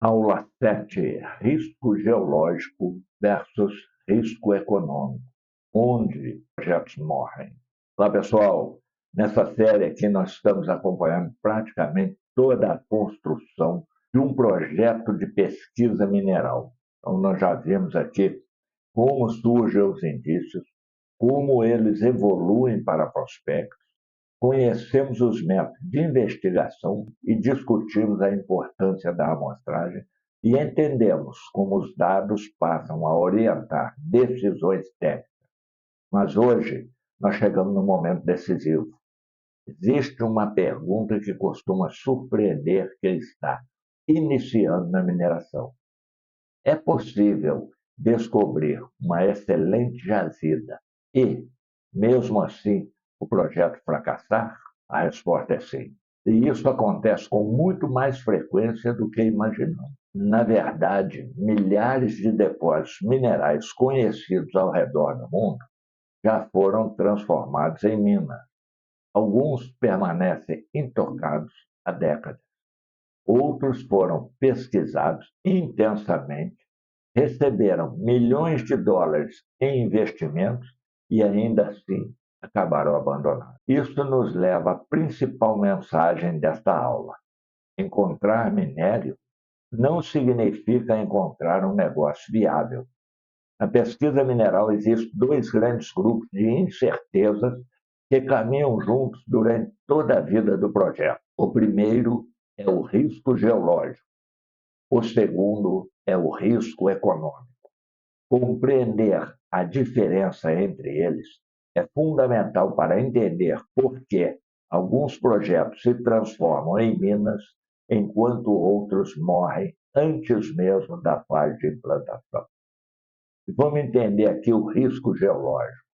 Aula 7: Risco geológico versus risco econômico. Onde projetos morrem? Olá, pessoal. Nessa série aqui nós estamos acompanhando praticamente toda a construção de um projeto de pesquisa mineral. Então, nós já vimos aqui como surgem os indícios, como eles evoluem para prospectos, conhecemos os métodos de investigação e discutimos a importância da amostragem e entendemos como os dados passam a orientar decisões técnicas. Mas hoje nós chegamos no momento decisivo. Existe uma pergunta que costuma surpreender quem está iniciando na mineração. É possível descobrir uma excelente jazida e, mesmo assim, o projeto fracassar? A resposta é sim. E isso acontece com muito mais frequência do que imaginamos. Na verdade, milhares de depósitos minerais conhecidos ao redor do mundo já foram transformados em minas. Alguns permanecem intocados há décadas. Outros foram pesquisados intensamente, receberam milhões de dólares em investimentos e ainda assim acabaram abandonados. Isso nos leva à principal mensagem desta aula. Encontrar minério não significa encontrar um negócio viável. Na pesquisa mineral existem dois grandes grupos de incertezas que caminham juntos durante toda a vida do projeto. O primeiro é o risco geológico. O segundo é o risco econômico. Compreender a diferença entre eles é fundamental para entender por que alguns projetos se transformam em minas, enquanto outros morrem antes mesmo da fase de implantação. E vamos entender aqui o risco geológico.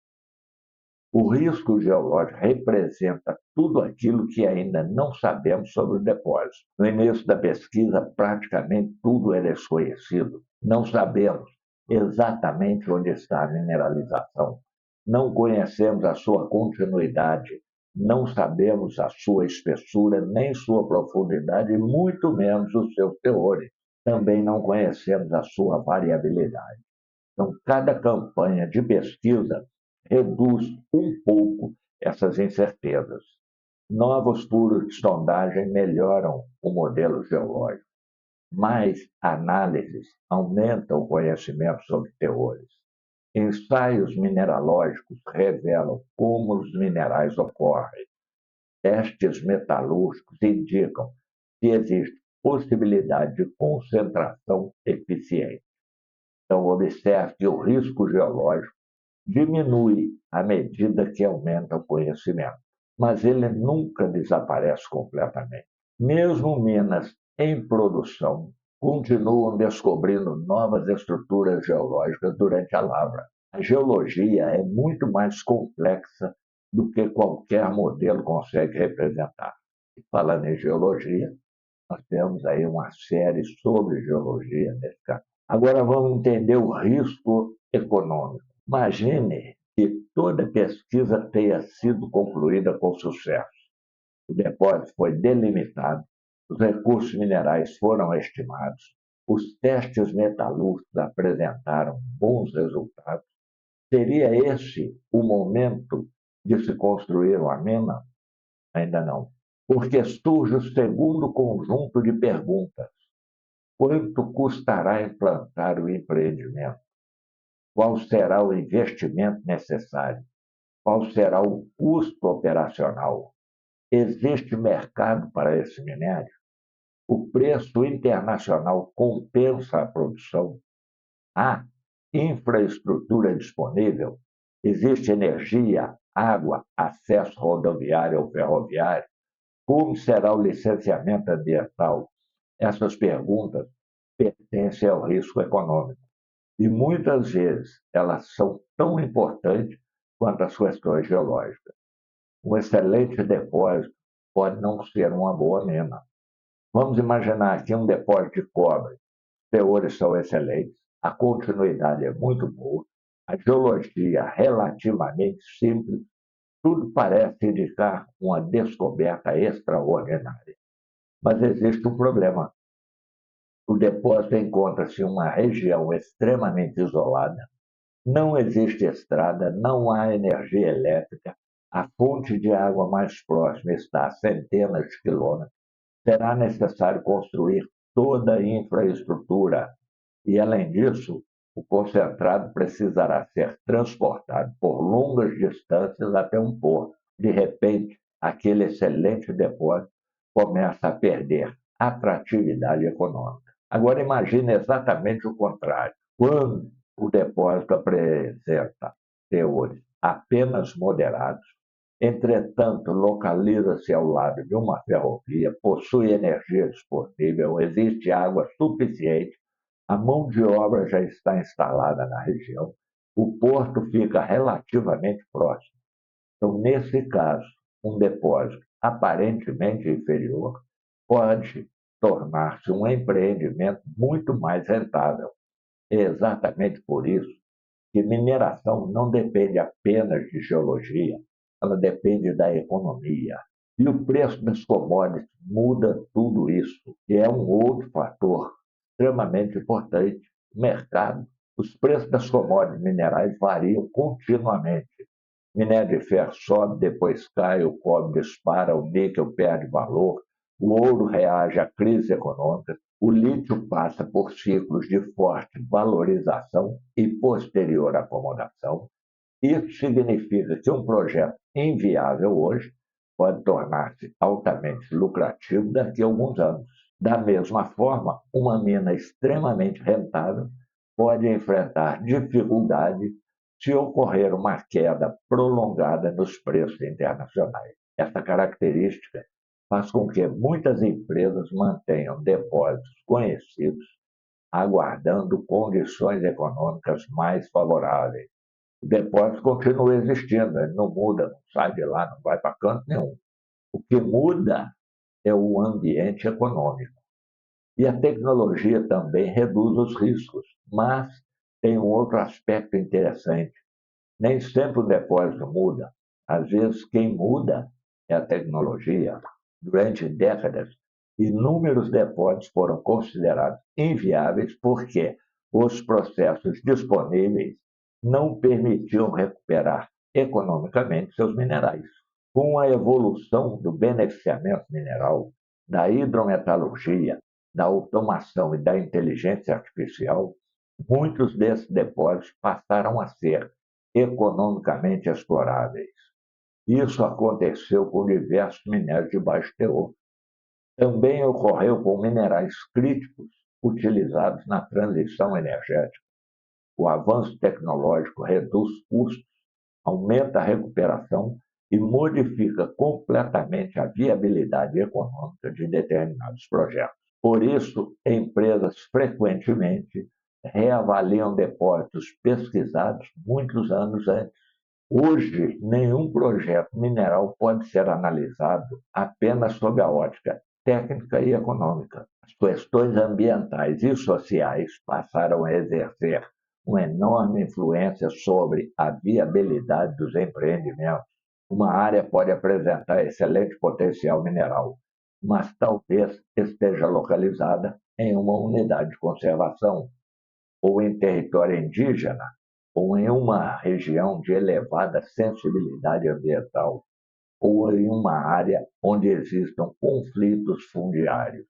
O risco geológico representa tudo aquilo que ainda não sabemos sobre o depósito. No início da pesquisa, praticamente tudo é desconhecido. Não sabemos exatamente onde está a mineralização. Não conhecemos a sua continuidade. Não sabemos a sua espessura, nem sua profundidade, e muito menos os seus teores. Também não conhecemos a sua variabilidade. Então, cada campanha de pesquisa reduz um pouco essas incertezas. Novos furos de sondagem melhoram o modelo geológico. Mais análises aumentam o conhecimento sobre teores. Ensaios mineralógicos revelam como os minerais ocorrem. Testes metalúrgicos indicam se existe possibilidade de concentração eficiente. Então, observe que o risco geológico diminui à medida que aumenta o conhecimento, mas ele nunca desaparece completamente. Mesmo minas em produção continuam descobrindo novas estruturas geológicas durante a lavra. A geologia é muito mais complexa do que qualquer modelo consegue representar. E falando em geologia, nós temos aí uma série sobre geologia nesse caso. Agora vamos entender o risco econômico. Imagine que toda pesquisa tenha sido concluída com sucesso. O depósito foi delimitado, os recursos minerais foram estimados, os testes metalúrgicos apresentaram bons resultados. Seria esse o momento de se construir uma mina? Ainda não, porque surge o segundo conjunto de perguntas. Quanto custará implantar o empreendimento? Qual será o investimento necessário? Qual será o custo operacional? Existe mercado para esse minério? O preço internacional compensa a produção? Há infraestrutura disponível? Existe energia, água, acesso rodoviário ou ferroviário? Como será o licenciamento ambiental? Essas perguntas pertencem ao risco econômico. E muitas vezes elas são tão importantes quanto as questões geológicas. Um excelente depósito pode não ser uma boa mina. Vamos imaginar aqui um depósito de cobre. Os teores são excelentes, a continuidade é muito boa, a geologia relativamente simples, tudo parece indicar uma descoberta extraordinária. Mas existe um problema. O depósito encontra-se em uma região extremamente isolada, não existe estrada, não há energia elétrica, a fonte de água mais próxima está a centenas de quilômetros. Será necessário construir toda a infraestrutura e, além disso, o concentrado precisará ser transportado por longas distâncias até um porto. De repente, aquele excelente depósito começa a perder atratividade econômica. Agora imagine exatamente o contrário. Quando o depósito apresenta teores apenas moderados, entretanto, localiza-se ao lado de uma ferrovia, possui energia disponível, existe água suficiente, a mão de obra já está instalada na região, o porto fica relativamente próximo. Então, nesse caso, um depósito aparentemente inferior pode tornar-se um empreendimento muito mais rentável. É exatamente por isso que mineração não depende apenas de geologia, ela depende da economia. E o preço das commodities muda tudo isso, que é um outro fator extremamente importante. O mercado, os preços das commodities minerais variam continuamente. O minério de ferro sobe, depois cai, o cobre dispara, o níquel perde valor, o ouro reage à crise econômica, o lítio passa por ciclos de forte valorização e posterior acomodação. Isso significa que um projeto inviável hoje pode tornar-se altamente lucrativo daqui a alguns anos. Da mesma forma, uma mina extremamente rentável pode enfrentar dificuldades se ocorrer uma queda prolongada nos preços internacionais. Essa característica faz com que muitas empresas mantenham depósitos conhecidos, aguardando condições econômicas mais favoráveis. O depósito continua existindo, ele não muda, não sai de lá, não vai para canto nenhum. O que muda é o ambiente econômico. E a tecnologia também reduz os riscos, mas tem um outro aspecto interessante. Nem sempre o depósito muda. Às vezes, quem muda é a tecnologia. Durante décadas, inúmeros depósitos foram considerados inviáveis porque os processos disponíveis não permitiam recuperar economicamente seus minerais. Com a evolução do beneficiamento mineral, da hidrometalurgia, da automação e da inteligência artificial, muitos desses depósitos passaram a ser economicamente exploráveis. Isso aconteceu com diversos minérios de baixo teor. Também ocorreu com minerais críticos utilizados na transição energética. O avanço tecnológico reduz custos, aumenta a recuperação e modifica completamente a viabilidade econômica de determinados projetos. Por isso, empresas frequentemente reavaliam depósitos pesquisados muitos anos antes. Hoje, nenhum projeto mineral pode ser analisado apenas sob a ótica técnica e econômica. As questões ambientais e sociais passaram a exercer uma enorme influência sobre a viabilidade dos empreendimentos. Uma área pode apresentar excelente potencial mineral, mas talvez esteja localizada em uma unidade de conservação, ou em território indígena, ou em uma região de elevada sensibilidade ambiental, ou em uma área onde existam conflitos fundiários.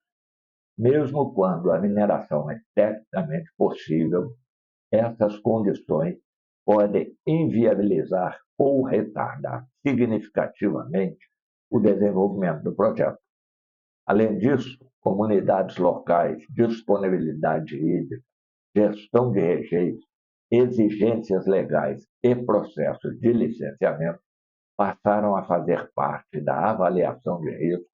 Mesmo quando a mineração é tecnicamente possível, essas condições podem inviabilizar ou retardar significativamente o desenvolvimento do projeto. Além disso, comunidades locais, disponibilidade hídrica, gestão de rejeitos, exigências legais e processos de licenciamento passaram a fazer parte da avaliação de risco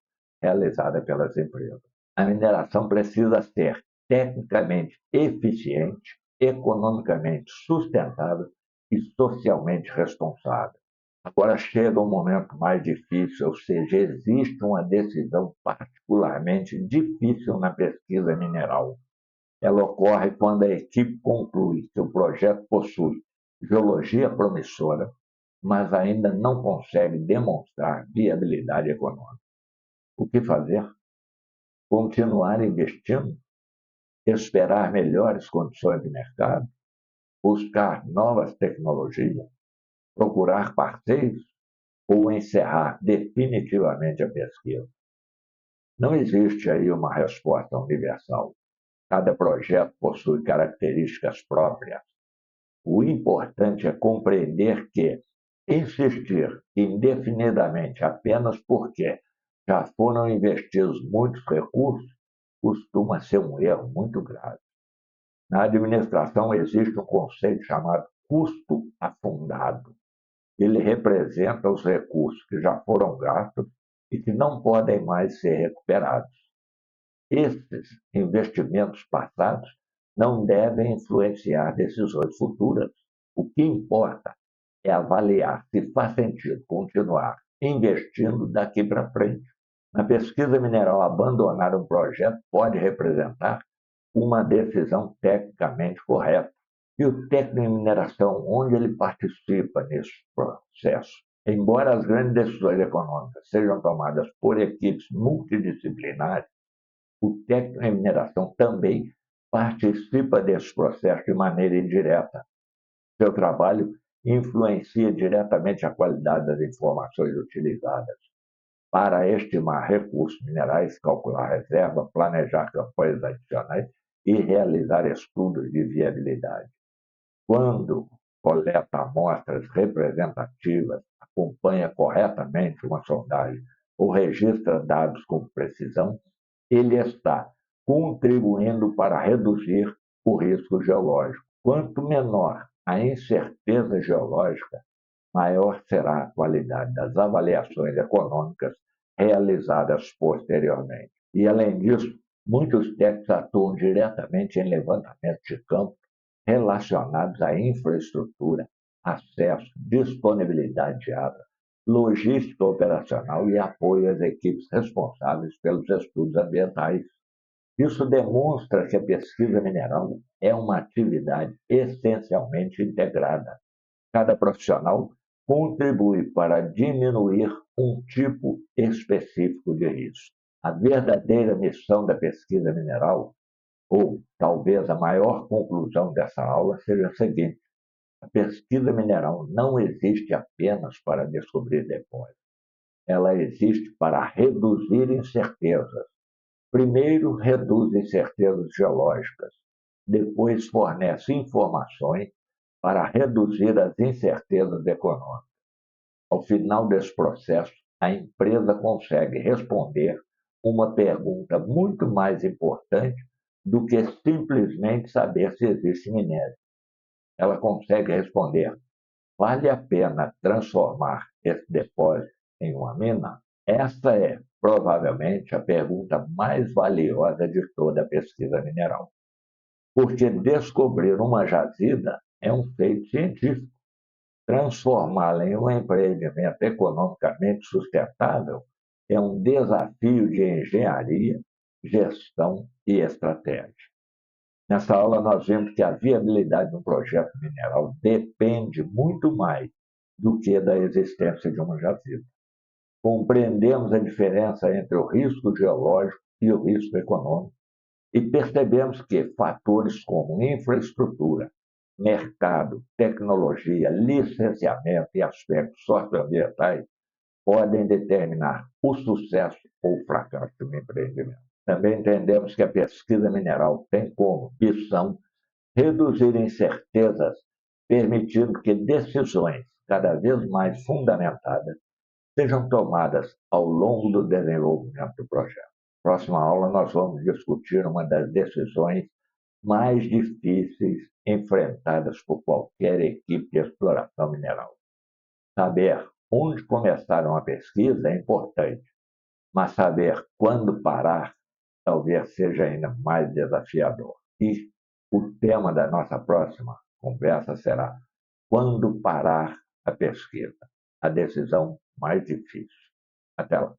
realizada pelas empresas. A mineração precisa ser tecnicamente eficiente, economicamente sustentável e socialmente responsável. Agora chega um momento mais difícil, ou seja, existe uma decisão particularmente difícil na pesquisa mineral. Ela ocorre quando a equipe conclui que o projeto possui geologia promissora, mas ainda não consegue demonstrar viabilidade econômica. O que fazer? Continuar investindo? esperar melhores condições de mercado, buscar novas tecnologias, procurar parceiros ou encerrar definitivamente a pesquisa? Não existe aí uma resposta universal. Cada projeto possui características próprias. O importante é compreender que insistir indefinidamente apenas porque já foram investidos muitos recursos costuma ser um erro muito grave. Na administração existe um conceito chamado custo afundado. Ele representa os recursos que já foram gastos e que não podem mais ser recuperados. Esses investimentos passados não devem influenciar decisões futuras. O que importa é avaliar se faz sentido continuar investindo daqui para frente. Na pesquisa mineral, abandonar um projeto pode representar uma decisão tecnicamente correta. E o técnico em mineração, onde ele participa nesse processo? Embora as grandes decisões econômicas sejam tomadas por equipes multidisciplinares, o técnico em mineração também participa desse processo de maneira indireta. Seu trabalho influencia diretamente a qualidade das informações utilizadas para estimar recursos minerais, calcular reserva, planejar campanhas adicionais e realizar estudos de viabilidade. Quando coleta amostras representativas, acompanha corretamente uma sondagem ou registra dados com precisão, ele está contribuindo para reduzir o risco geológico. Quanto menor a incerteza geológica, maior será a qualidade das avaliações econômicas realizadas posteriormente. E, além disso, muitos técnicos atuam diretamente em levantamentos de campo relacionados à infraestrutura, acesso, disponibilidade de água, logística operacional e apoio às equipes responsáveis pelos estudos ambientais. Isso demonstra que a pesquisa mineral é uma atividade essencialmente integrada. Cada profissional contribui para diminuir um tipo específico de risco. A verdadeira missão da pesquisa mineral, ou talvez a maior conclusão dessa aula, seja a seguinte: a pesquisa mineral não existe apenas para descobrir depósitos. Ela existe para reduzir incertezas. Primeiro, reduz incertezas geológicas. Depois, fornece informações para reduzir as incertezas econômicas. Ao final desse processo, a empresa consegue responder uma pergunta muito mais importante do que simplesmente saber se existe minério. Ela consegue responder: vale a pena transformar esse depósito em uma mina? Essa é, provavelmente, a pergunta mais valiosa de toda a pesquisa mineral. Porque descobrir uma jazida é um feito científico. Transformá-la em um empreendimento economicamente sustentável é um desafio de engenharia, gestão e estratégia. Nessa aula, nós vimos que a viabilidade de um projeto mineral depende muito mais do que da existência de uma jazida. Compreendemos a diferença entre o risco geológico e o risco econômico e percebemos que fatores como infraestrutura, mercado, tecnologia, licenciamento e aspectos socioambientais podem determinar o sucesso ou o fracasso de um empreendimento. Também entendemos que a pesquisa mineral tem como missão reduzir incertezas, permitindo que decisões cada vez mais fundamentadas sejam tomadas ao longo do desenvolvimento do projeto. Na próxima aula, nós vamos discutir uma das decisões mais difíceis enfrentadas por qualquer equipe de exploração mineral. Saber onde começar uma pesquisa é importante, mas saber quando parar talvez seja ainda mais desafiador. E o tema da nossa próxima conversa será: quando parar a pesquisa? A decisão mais difícil. Até lá.